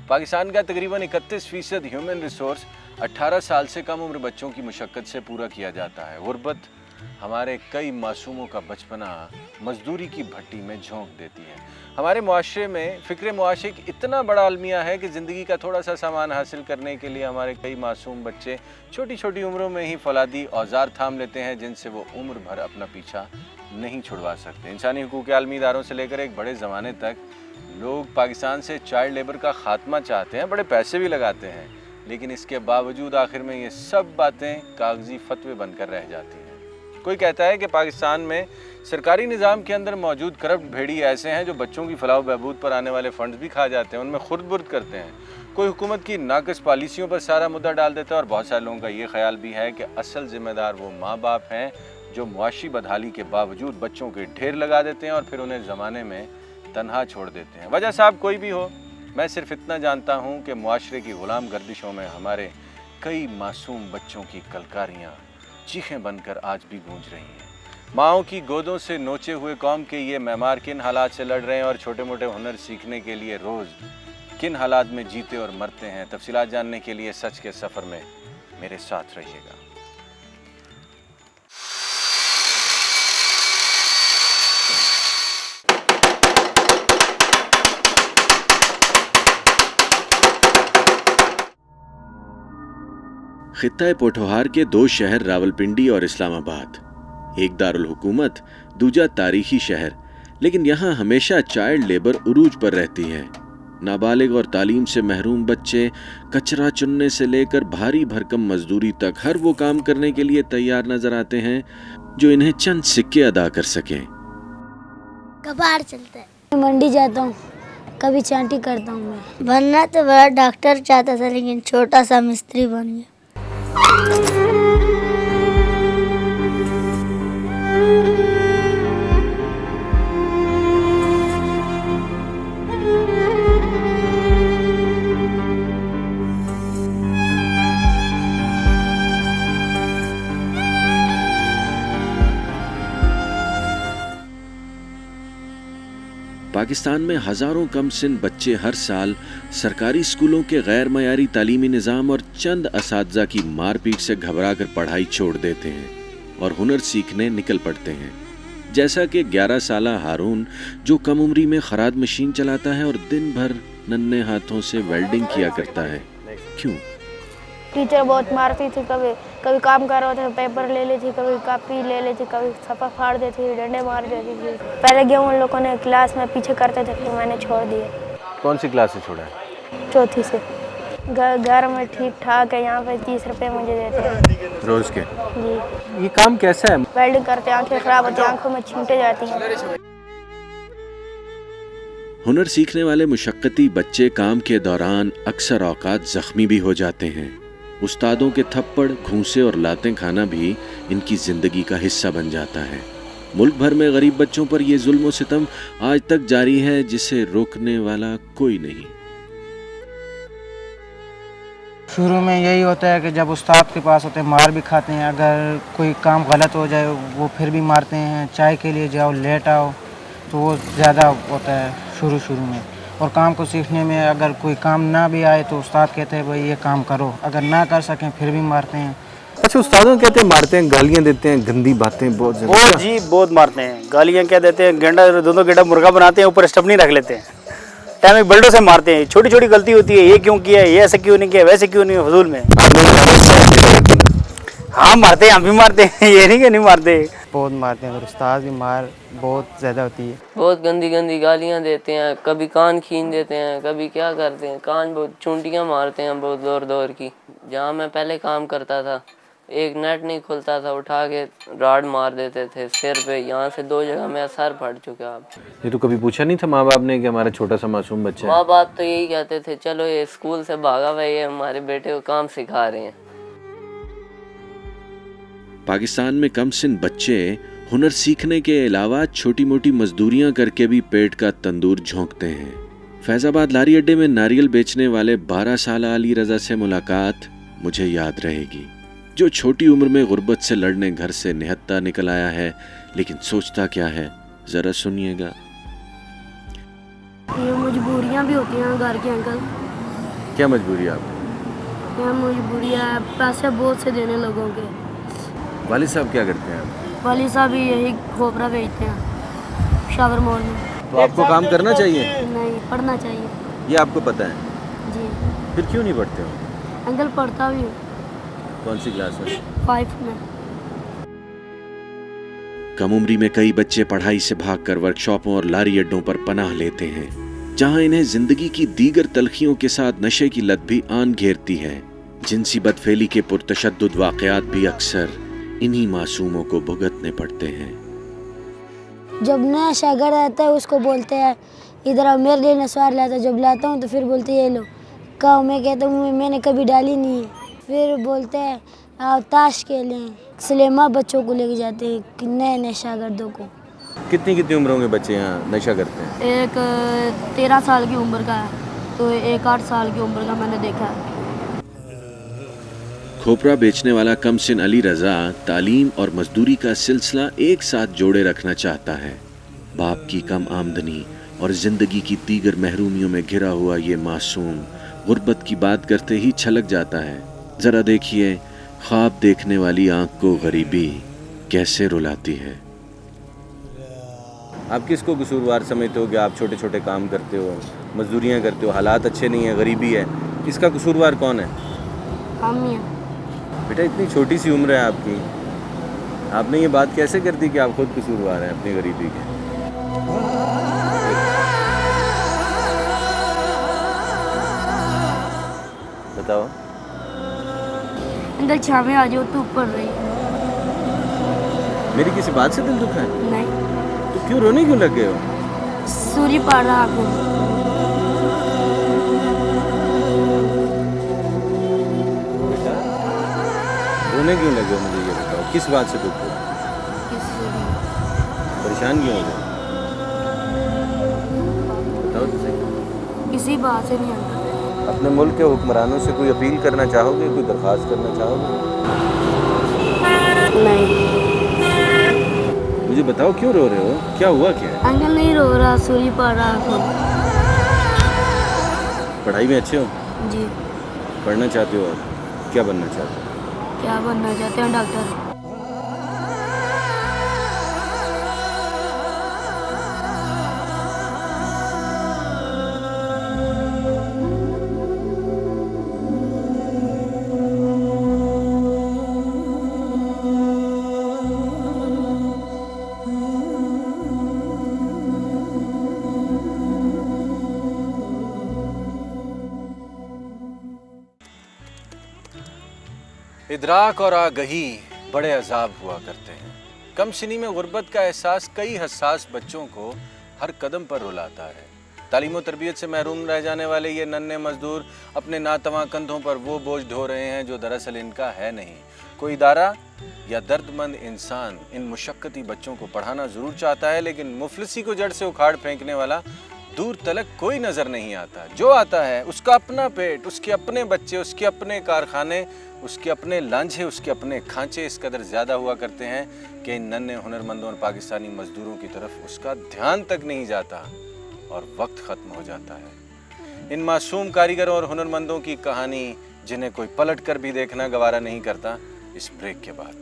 पाकिस्तान का तकरीबन 31% human resource 18 साल से कम उम्र बच्चों की मुशक्क़त से पूरा किया जाता है। गुर्बत हमारे कई मासूमों का बचपना मजदूरी की भट्टी में झोंक देती है। हमारे मुआशरे में फ़िक्र मुआशे इतना बड़ा अलमिया है कि ज़िंदगी का थोड़ा सा सामान हासिल करने के लिए हमारे कई मासूम बच्चे छोटी छोटी उम्रों में ही फौलादी औजार थाम लेते हैं, जिनसे वो उम्र भर अपना पीछा नहीं छुड़वा सकते। इंसानी हुकूक के आलमी इदारों से लेकर एक बड़े ज़माने तक लोग पाकिस्तान से चाइल्ड लेबर का ख़ात्मा चाहते हैं, बड़े पैसे भी लगाते हैं, लेकिन इसके बावजूद आखिर में ये सब बातें कागजी फतवे बनकर रह जाती हैं। कोई कहता है कि पाकिस्तान में सरकारी निज़ाम के अंदर मौजूद करप्ट भेड़ी ऐसे हैं जो बच्चों की फलाह बहबूद पर आने वाले फंड्स भी खा जाते हैं, उनमें खुर्द बुर्द करते हैं। कोई हुकूमत की नाक़िस पॉलिसियों पर सारा मुद्दा डाल देता है और बहुत सारे लोगों का ये ख्याल भी है कि असल ज़िम्मेदार वो माँ बाप हैं जो मुआशी बदहाली के बावजूद बच्चों के ढेर लगा देते हैं और फिर उन्हें ज़माने में तन्हा छोड़ देते हैं। वजह साहब कोई भी हो, मैं सिर्फ इतना जानता हूँ कि मुआशरे की ग़ुलाम गर्दिशों में हमारे कई मासूम बच्चों की कलकारियाँ चीखें बनकर आज भी गूंज रही हैं। माओं की गोदों से नोचे हुए कौम के ये मेहमान किन हालात से लड़ रहे हैं और छोटे मोटे हुनर सीखने के लिए रोज़ किन हालात में जीते और मरते हैं, तफसीलात जानने के लिए सच के सफ़र में मेरे साथ रहिएगा। खित्ता पोठोहार के दो शहर रावलपिंडी और इस्लामाबाद, एक दारुल हुकूमत, दूजा तारीखी शहर, लेकिन यहाँ हमेशा चाइल्ड लेबर उरूज पर रहती है। नाबालिग और तालीम से महरूम बच्चे कचरा चुनने से लेकर भारी भरकम मजदूरी तक हर वो काम करने के लिए तैयार नजर आते हैं जो इन्हें चंद सिक्के अदा कर सकें। कबाड़ चलता है, मंडी जाता हूँ, कभी चांटी करता हूँ। मैं बनना तो बड़ा डॉक्टर चाहता था, लेकिन छोटा सा मिस्त्री बन गया। पाकिस्तान में हज़ारों कम सिन बच्चे हर साल सरकारी स्कूलों के गैर मयारी तालीमी निज़ाम और चंद असातिज़ा की मारपीट से घबराकर पढ़ाई छोड़ देते हैं और हुनर सीखने निकल पड़ते हैं। जैसा कि 11 साला हारून जो कम उम्री में खराद मशीन चलाता है और दिन भर नन्हे हाथों से वेल्डिंग किया करता है। क्यों? टीचर बहुत मारती थी, कभी कभी काम कर रहा था पेपर ले लेती, कभी कॉपी ले लेती, कभी छपा फाड़ देती थी, डंडे मार देती थी। पहले गए उन लोगों ने क्लास में पीछे करते थे, फिर मैंने छोड़ दिए। कौन सी क्लास से छोड़ा है? चौथी से। घर में ठीक ठाक है, यहाँ पे 30 रुपये मुझे देते हैं रोज के। जी। ये काम कैसा है? वेल्डिंग करते, आंखें खराब होती, आंखों में छींटे जाती हैं। हुनर सीखने वाले मुशक्कती बच्चे काम के दौरान अक्सर औकात जख्मी भी हो जाते हैं। उस्तादों के थप्पड़, घूंसे और लातें खाना भी इनकी जिंदगी का हिस्सा बन जाता है। मुल्क भर में गरीब बच्चों पर यह जुल्म और सितम आज तक जारी है, जिसे रोकने वाला कोई नहीं। शुरू में यही होता है कि जब उस्ताद के पास होते हैं मार भी खाते हैं, अगर कोई काम गलत हो जाए वो फिर भी मारते हैं। चाय के लिए जाओ, लेट आओ, तो वो ज़्यादा होता है शुरू में। और काम को सीखने में अगर कोई काम ना भी आए तो उस्ताद कहते हैं भाई ये काम करो, अगर ना कर सकें फिर भी मारते हैं। अच्छा, उस्तादों कहते हैं मारते हैं, गालियाँ देते हैं, गंदी बातें बहुत जी बहुत मारते हैं। गालियाँ क्या देते हैं, गेंडा दोनों गेंडा मुर्गा बनाते हैं, ऊपर स्टपनी रख लेते हैं, टाइम एक बेल्टों से मारते हैं। छोटी छोटी गलती होती है, ये क्यों किया, ये ऐसा क्यों नहीं किया, वैसे क्यों नहीं, फजूल में। हाँ मारते हैं, हम भी मारते हैं, ये नहीं कि नहीं मारते। बहुत मारते हैं, उस्ताद की मार बहुत ज़्यादा होती है। बहुत गंदी गंदी गालियाँ देते हैं, कभी कान खींच देते हैं, कभी क्या करते हैं, कान बहुत चूंटियाँ मारते हैं बहुत जोर जोर की। जहाँ मैं पहले काम करता था, एक नेट नहीं खुलता था, उठा के राड मार देते थे सिर पे। यहाँ से 2 जगह मेरा सर फट चुका। आप ये तो कभी पूछा नहीं था माँ बाप ने कि हमारा छोटा सा मासूम बच्चा है? माँ बाप तो यही कहते थे, चलो ये स्कूल से भागा हुआ, ये हमारे बेटे को काम सिखा रहे हैं। पाकिस्तान में कम सिन बच्चे हुनर सीखने के अलावा छोटी मोटी मजदूरियां करके भी पेट का तंदूर झोंकते हैं। फैजाबाद लारी अड्डे में नारियल बेचने वाले 12 साल अली रजा से मुलाकात मुझे याद रहेगी, जो छोटी उम्र में गुर्बत से लड़ने घर से निहत्ता निकल आया है, लेकिन सोचता क्या है जरा सुनिएगा। ये मजबूरियाँ भी होती हैं घर के अंकल, क्या मजबूरी है आपकी? यहाँ मजबूरी है, पैसे बहुत से देने लोगों के। वालिद साहब क्या करते हैं आप? वाली साहब भी यही खोपरा बेचते हैं शावर मॉल में। तो आपको काम करना चाहिए, नहीं, पढ़ना चाहिए। ये आपको पता है, जी फिर क्यों नहीं पढ़ते हो? अंकल, पढ़ता भी हूँ कौन सी क्लास में? 5 में। कम उम्री में कई बच्चे पढ़ाई से भागकर वर्कशॉपों और लारी अड्डों पर पनाह लेते हैं, जहां इन्हें जिंदगी की दीगर तलखियों के साथ नशे की लत भी आन घेरती है। जिनसी बदफेली के पुरतशद्दुद वाकयात भी अक्सर इन्हीं मासूमों को भुगतने पड़ते हैं। जब नया शागिर्द आता है उसको बोलते हैं इधर आओ, मेरे लिए नस्वार लाता। जब लाता हूँ तो फिर बोलते हैं ये लो कहो। मैं कहता हूँ मैंने कभी डाली नहीं है। फिर बोलते हैं आओ ताश खेलें। सलेमा बच्चों को लेके जाते हैं, नए नए शागिर्दों को। कितनी उम्रों के बच्चे यहाँ नशा करते हैं? एक 13 साल की उम्र का है, तो एक 8 साल की उम्र का मैंने देखा है। खोपरा बेचने वाला कमसिन अली रजा तालीम और मजदूरी का सिलसिला एक साथ जोड़े रखना चाहता है। बाप की कम आमदनी और जिंदगी की दीगर महरूमियों में घिरा हुआ ये मासूम गुर्बत की बात करते ही छलक जाता है। जरा देखिए ख्वाब देखने वाली आंख को गरीबी कैसे रुलाती है। आप किसको कसूरवार समझते हो कि आप छोटे छोटे काम करते हो, मजदूरियाँ करते हो, हालात अच्छे नहीं है, गरीबी है? इसका कसूरवार कौन है? हम ही हैं। बेटा इतनी छोटी सी उम्र है आपकी, आपने ये बात कैसे कर दी कि आप खुद कसूरवार हैं अपनी गरीबी के? बताओ। अंकल छावे आ जाओ, धूप पड़ रही। मेरी किसी बात से दिल दुखा है? नहीं, तो क्यों रोने क्यों लग गए हो? सूर्य पड़ रहा आँखों। रोने क्यों लगे हो मुझे ये बताओ, किस बात से दुख हो? परेशान क्यों हो गए? बताओ तो सही। किसी बात से नहीं आता। अपने मुल्क के हुक्मरानों से कोई अपील करना चाहोगे, कोई दरख्वास्त करना चाहोगे? नहीं। मुझे बताओ क्यों रो रहे हो, क्या हुआ क्या है? अंकल नहीं रो रहा, सूर्य पड़ रहा आँखों। पढ़ाई में अच्छे हो? जी। पढ़ना चाहते हो आप? क्या बनना चाहते हो? क्या बनना चाहते हैं? डॉक्टर। इदराक और आगही बड़े अजाब हुआ करते हैं। कम सिनी में गुर्बत का एहसास कई हसास बच्चों को हर कदम पर रुलाता है। तालीम और तरबियत से महरूम रह जाने वाले ये नन्हे मजदूर अपने नातवा कंधों पर वो बोझ ढो रहे हैं जो दरअसल इनका है नहीं। कोई इदारा या दर्दमंद इंसान इन मुशक्कती बच्चों को पढ़ाना ज़रूर चाहता है, लेकिन मुफलिसी को जड़ से उखाड़ फेंकने वाला दूर तलक कोई नज़र नहीं आता। जो आता है उसका अपना पेट, उसके अपने बच्चे, उसके अपने कारखाने, उसके अपने लांझे, उसके अपने खांचे इस कदर ज़्यादा हुआ करते हैं कि इन नन्हे हुनरमंदों और पाकिस्तानी मजदूरों की तरफ उसका ध्यान तक नहीं जाता और वक्त ख़त्म हो जाता है। इन मासूम कारीगरों और हुनरमंदों की कहानी जिन्हें कोई पलट कर भी देखना गवारा नहीं करता, इस ब्रेक के बाद।